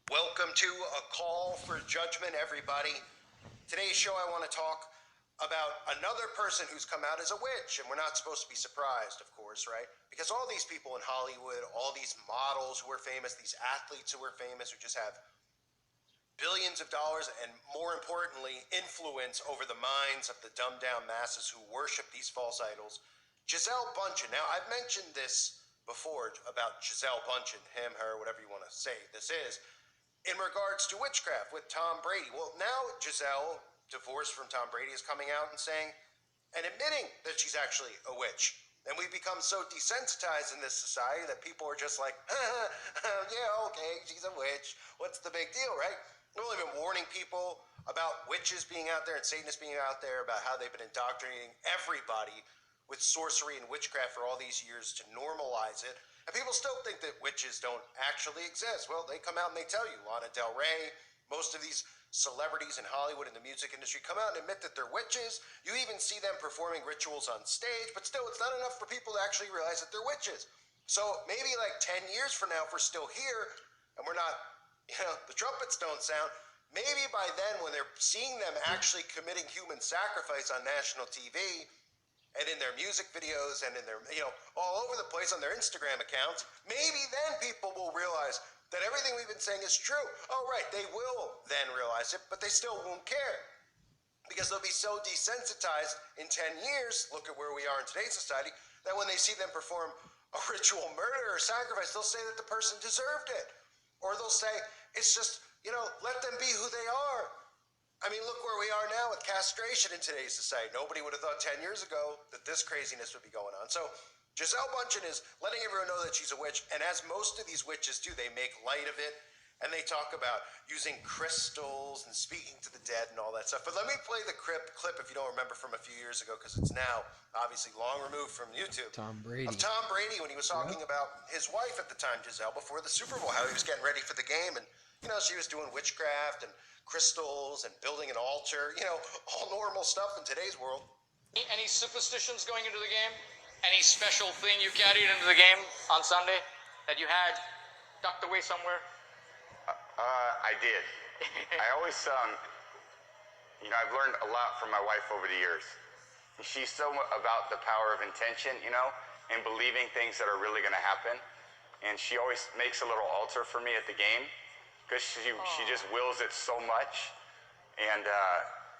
Welcome to A Call for Judgment, everybody. Today's show, I want to talk about another person who's come out as a witch, and we're not supposed to be surprised, of course, right? Because all these people in Hollywood, all these models who are famous, these athletes who are famous, who just have billions of dollars and, more importantly, influence over the minds of the dumbed-down masses who worship these false idols. Giselle Bundchen. Now, I've mentioned this before about Giselle Bundchen, him, her, whatever you want to say this is, in regards to witchcraft with Tom Brady. Well, now Giselle, divorced from Tom Brady, is coming out and saying and admitting that she's actually a witch. And we've become so desensitized in this society that people are just like, yeah, okay, she's a witch. What's the big deal, right? We've only been warning people about witches being out there and Satanists being out there, about how they've been indoctrinating everybody with sorcery and witchcraft for all these years to normalize it. And people still think that witches don't actually exist. Well, they come out and they tell you. Lana Del Rey, most of these celebrities in Hollywood and the music industry come out and admit that they're witches. You even see them performing rituals on stage, but still, it's not enough for people to actually realize that they're witches. So maybe like 10 years from now, if we're still here and we're not, the trumpets don't sound, maybe by then when they're seeing them actually committing human sacrifice on national TV, and in their music videos and in their, all over the place on their Instagram accounts, maybe then people will realize that everything we've been saying is true. Oh, right, they will then realize it, but they still won't care. Because they'll be so desensitized in 10 years, look at where we are in today's society, that when they see them perform a ritual murder or sacrifice, they'll say that the person deserved it. Or they'll say, it's just, let them be who they are. I mean, look where we are now with castration in today's society. Nobody would have thought 10 years ago that this craziness would be going on. So Giselle Bundchen is letting everyone know that she's a witch. And as most of these witches do, they make light of it. And they talk about using crystals and speaking to the dead and all that stuff. But let me play the clip, if you don't remember, from a few years ago, because it's now obviously long removed from YouTube. Tom Brady. Of Tom Brady when he was talking about his wife at the time, Giselle, before the Super Bowl, how he was getting ready for the game. And, she was doing witchcraft and crystals and building an altar, all normal stuff in today's world. Any superstitions going into the game? Any special thing you carried into the game on Sunday that you had tucked away somewhere? I did. I always, I've learned a lot from my wife over the years. She's so about the power of intention, and believing things that are really going to happen. And she always makes a little altar for me at the game because she just wills it so much. And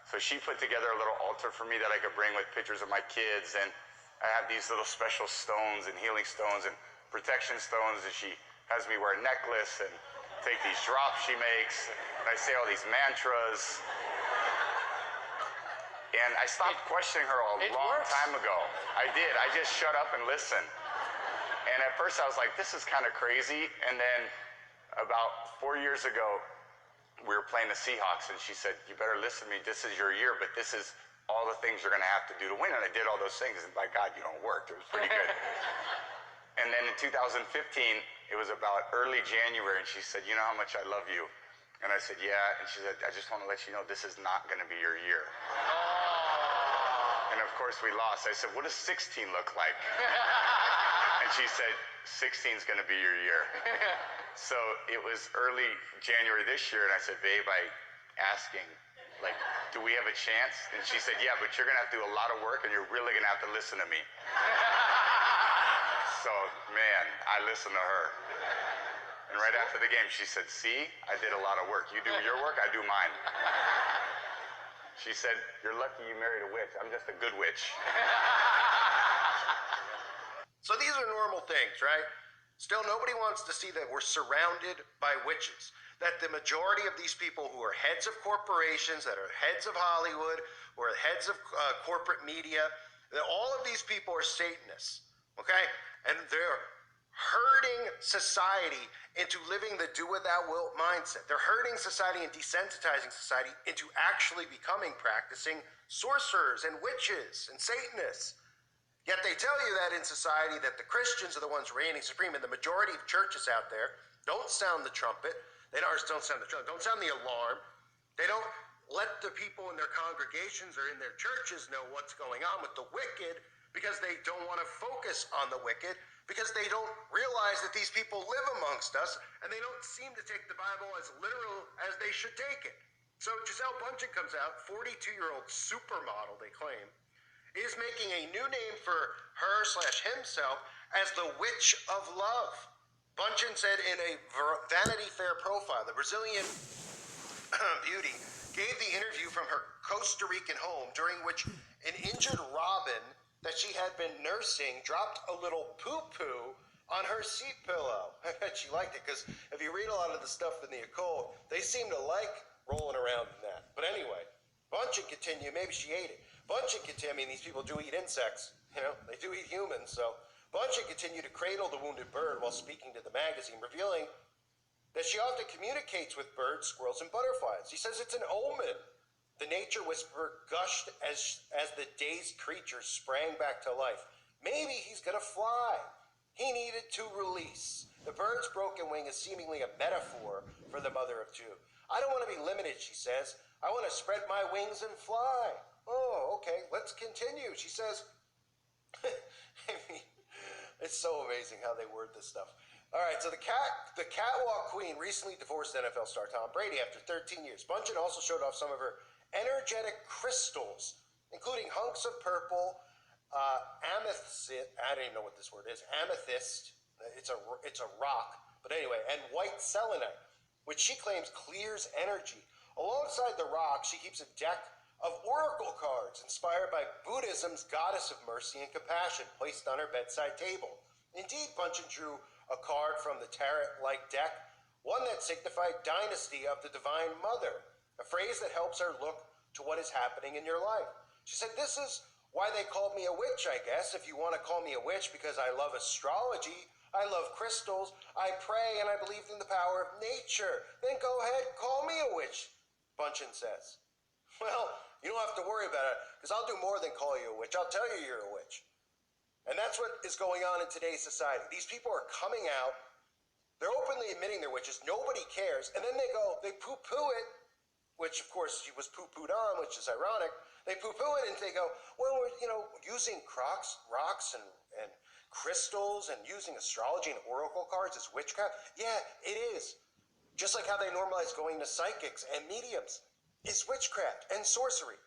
so she put together a little altar for me that I could bring with pictures of my kids. And I have these little special stones and healing stones and protection stones. And she has me wear a necklace and take these drops she makes. And I say all these mantras. And I stopped questioning her a long time ago. I did. I just shut up and listened. And at first I was like, this is kind of crazy. And then about 4 years ago, we were playing the Seahawks, and she said, you better listen to me. This is your year, but this is all the things you're going to have to do to win. And I did all those things, and by God, it worked. It was pretty good. And then in 2015, it was about early January, and she said, you know how much I love you? And I said, yeah. And she said, I just want to let you know this is not going to be your year. And of course, we lost. I said, what does 16 look like? And she said, 16 is going to be your year. So it was early January this year, and I said, babe, asking, do we have a chance? And she said, yeah, but you're going to have to do a lot of work, and you're really going to have to listen to me. So, man, I listened to her. And right after the game, she said, see, I did a lot of work. You do your work, I do mine. She said, you're lucky you married a witch. I'm just a good witch. So these are normal things, right? Still, nobody wants to see that we're surrounded by witches. That the majority of these people who are heads of corporations, that are heads of Hollywood, who are heads of corporate media, that all of these people are Satanists, okay? And they're herding society into living the do-what-thou-wilt mindset. They're herding society and desensitizing society into actually becoming practicing sorcerers and witches and Satanists. Yet they tell you that in society that the Christians are the ones reigning supreme, and the majority of churches out there don't sound the trumpet. They don't sound the trumpet, don't sound the alarm. They don't let the people in their congregations or in their churches know what's going on with the wicked, because they don't want to focus on the wicked, because they don't realize that these people live amongst us and they don't seem to take the Bible as literal as they should take it. So Giselle Bundchen comes out, 42-year-old supermodel, they claim, is making a new name for her/himself as the Witch of Love. Bundchen said in a Vanity Fair profile, the Brazilian beauty gave the interview from her Costa Rican home, during which an injured robin that she had been nursing dropped a little poo-poo on her seat pillow. I bet she liked it, because if you read a lot of the stuff in the occult, they seem to like rolling around in that. But anyway, Bundchen continued, maybe she ate it. Bundchen continued, I mean, these people do eat insects, they do eat humans, so Bundchen continued to cradle the wounded bird while speaking to the magazine, revealing that she often communicates with birds, squirrels, and butterflies. He says it's an omen. The nature whisperer gushed as the dazed creature sprang back to life. Maybe he's gonna fly. He needed to release. The bird's broken wing is seemingly a metaphor for the mother of two. I don't want to be limited, she says. I want to spread my wings and fly. Oh, okay, let's continue, she says. I mean, it's so amazing how they word this stuff. All right, so the catwalk queen recently divorced NFL star Tom Brady after 13 years. Bundchen also showed off some of her energetic crystals, including hunks of purple, amethyst. I don't even know what this word is. Amethyst. It's a rock, but anyway, and white selenite, which she claims clears energy. Alongside the rock, she keeps a deck of oracle cards inspired by Buddhism's goddess of mercy and compassion, placed on her bedside table. Indeed, Bundchen drew a card from the tarot-like deck, one that signified dynasty of the Divine Mother, a phrase that helps her look to what is happening in your life. She said, this is why they called me a witch, I guess, if you want to call me a witch, because I love astrology, I love crystals, I pray, and I believe in the power of nature. Then go ahead, call me a witch, Bundchen says. Well, you don't have to worry about it, because I'll do more than call you a witch. I'll tell you you're a witch. And that's what is going on in today's society. These people are coming out, they're openly admitting they're witches, nobody cares, and then they poo-poo it, which of course she was poo-pooed on, which is ironic. They poo-poo it and they go, well, we're, using rocks and crystals and using astrology and oracle cards as witchcraft. Yeah, it is. Just like how they normalize going to psychics and mediums is witchcraft and sorcery.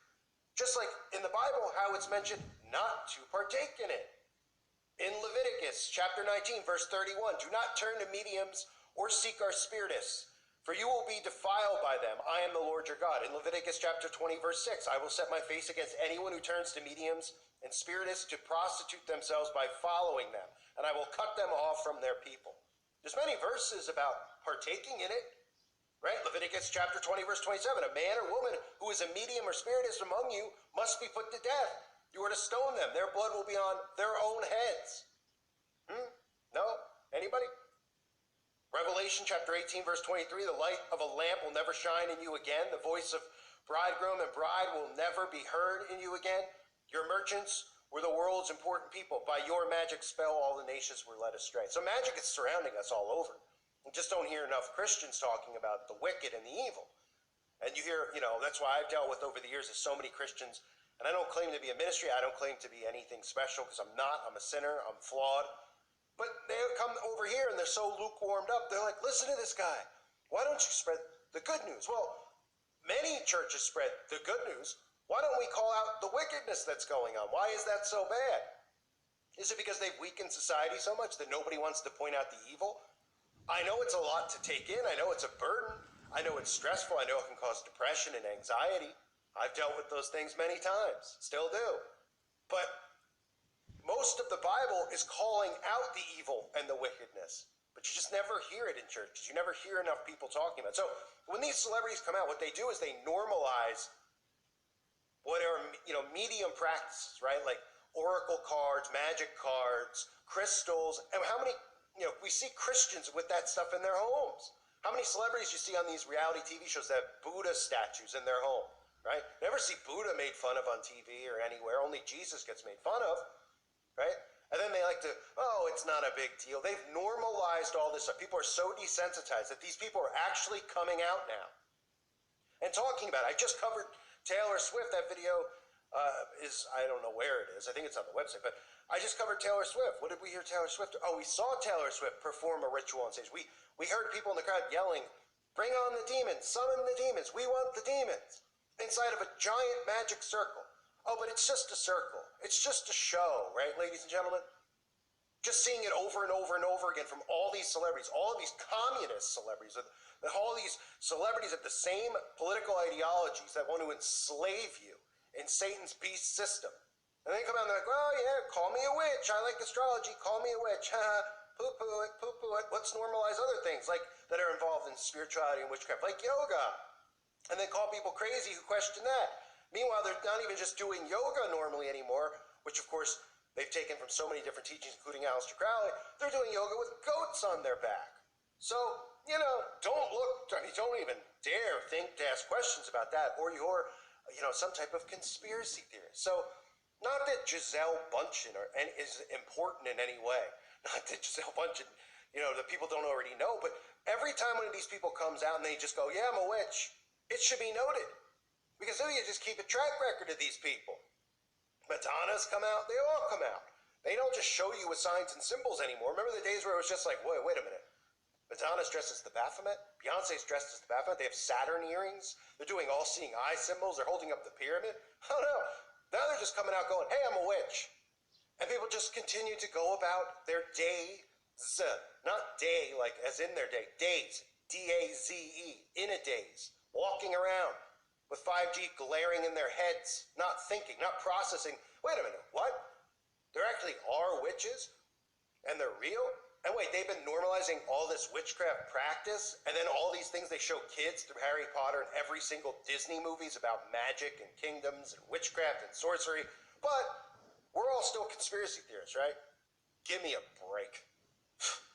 Just like in the Bible, how it's mentioned not to partake in it. In Leviticus chapter 19, verse 31, do not turn to mediums or seek our spiritists, for you will be defiled by them. I am the Lord your God. In Leviticus chapter 20, verse 6, I will set my face against anyone who turns to mediums and spiritists to prostitute themselves by following them, and I will cut them off from their people. There's many verses about partaking in it, right? Leviticus chapter 20, verse 27, a man or woman who is a medium or spiritist among you must be put to death. You are to stone them. Their blood will be on their own heads. No? Anybody? Revelation chapter 18, verse 23, the light of a lamp will never shine in you again. The voice of bridegroom and bride will never be heard in you again. Your merchants were the world's important people. By your magic spell, all the nations were led astray. So magic is surrounding us all over. You just don't hear enough Christians talking about the wicked and the evil. And you hear, that's why I've dealt with over the years is so many Christians, and I don't claim to be a ministry. I don't claim to be anything special because I'm not. I'm a sinner. I'm flawed. But they come over here and they're so lukewarmed up. They're like, listen to this guy. Why don't you spread the good news? Well, many churches spread the good news. Why don't we call out the wickedness that's going on? Why is that so bad? Is it because they've weakened society so much that nobody wants to point out the evil? I know it's a lot to take in. I know it's a burden. I know it's stressful. I know it can cause depression and anxiety. I've dealt with those things many times. Still do. But most of the Bible is calling out the evil and the wickedness. But you just never hear it in churches. You never hear enough people talking about it. So when these celebrities come out, what they do is they normalize what are, medium practices, right? Like oracle cards, magic cards, crystals. And how many, we see Christians with that stuff in their homes. How many celebrities you see on these reality TV shows that have Buddha statues in their home, right? Never see Buddha made fun of on TV or anywhere. Only Jesus gets made fun of, right? And then they like to, it's not a big deal. They've normalized all this stuff. People are so desensitized that these people are actually coming out now and talking about it. I just covered Taylor Swift, that video I don't know where it is. I think it's on the website. But I just covered Taylor Swift. What did we hear Taylor Swift? Oh, we saw Taylor Swift perform a ritual on stage. We heard people in the crowd yelling, "Bring on the demons! Summon the demons! We want the demons!" Inside of a giant magic circle. Oh, but it's just a circle. It's just a show, right, ladies and gentlemen? Just seeing it over and over and over again from all these celebrities, all of these communist celebrities, all these celebrities of the same political ideologies that want to enslave you in Satan's beast system. And they come out and they're like, "Well, yeah, call me a witch. I like astrology. Call me a witch. Poo-poo it, poo-poo it. Let's normalize other things like that are involved in spirituality and witchcraft, like yoga." And they call people crazy who question that. Meanwhile, they're not even just doing yoga normally anymore, which of course they've taken from so many different teachings, including Aleister Crowley. They're doing yoga with goats on their back. So, don't even dare think to ask questions about that, or you're, some type of conspiracy theorist. So, not that Giselle Bundchen is important in any way. Not that Giselle Bundchen, the people don't already know, but every time one of these people comes out and they just go, "Yeah, I'm a witch," it should be noted. Because then you just keep a track record of these people. Madonna's come out, they all come out. They don't just show you with signs and symbols anymore. Remember the days where it was just like, wait a minute. Madonna's dressed as the Baphomet. Beyonce's dressed as the Baphomet. They have Saturn earrings. They're doing all-seeing eye symbols. They're holding up the pyramid. Oh no. Now they're just coming out going, "Hey, I'm a witch." And people just continue to go about their days. Not day like as in their day. Days. D-A-Z-E. In a daze. Walking around with 5G glaring in their heads. Not thinking. Not processing. Wait a minute. What? There actually are witches? And they're real? And wait, they've been normalizing all this witchcraft practice, and then all these things they show kids through Harry Potter and every single Disney movies about magic and kingdoms and witchcraft and sorcery. But we're all still conspiracy theorists, right? Give me a break.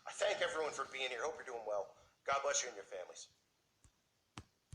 I thank everyone for being here. Hope you're doing well. God bless you and your families.